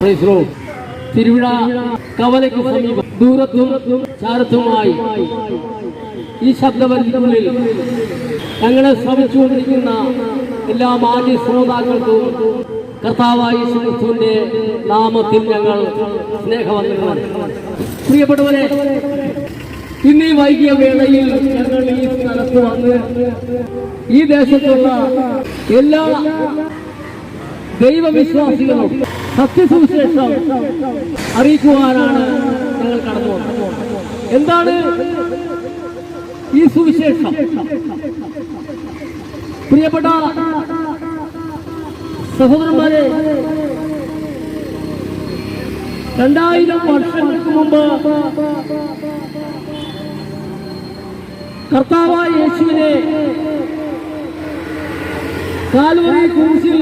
തിരുവിഴ കവലയ്ക്ക് സമീപം ദൂരത്തും ചാരത്തുമായി ഈ ശബ്ദപരിധിക്കുള്ളിൽ ഞങ്ങളെ ശ്രമിച്ചുകൊണ്ടിരിക്കുന്ന എല്ലാ മാന്യ ശ്രോതാക്കൾക്കും കർത്താവായ യേശുക്രിസ്തുവിന്റെ നാമത്തിൽ ഞങ്ങൾ സ്നേഹവന്ദനങ്ങൾ. പ്രിയപ്പെട്ടവരെ, ഇന്നീ വൈകിയ വേളയിൽ ഞങ്ങൾ ഈ സ്ഥലത്ത് വന്ന് ഈ ദേശത്തുള്ള എല്ലാ ദൈവവിശ്വാസികളും സത്യസുവിശേഷം അറിയിക്കുവാനാണ് ഞങ്ങൾ കടന്നു വന്നത്. എന്താണ് ഈ സുവിശേഷം? പ്രിയപ്പെട്ട സഹോദരന്മാരെ, 2000 വർഷങ്ങൾക്ക് മുമ്പ് കർത്താവായ യേശുവിനെ കാൽവരി ക്രൂശിൽ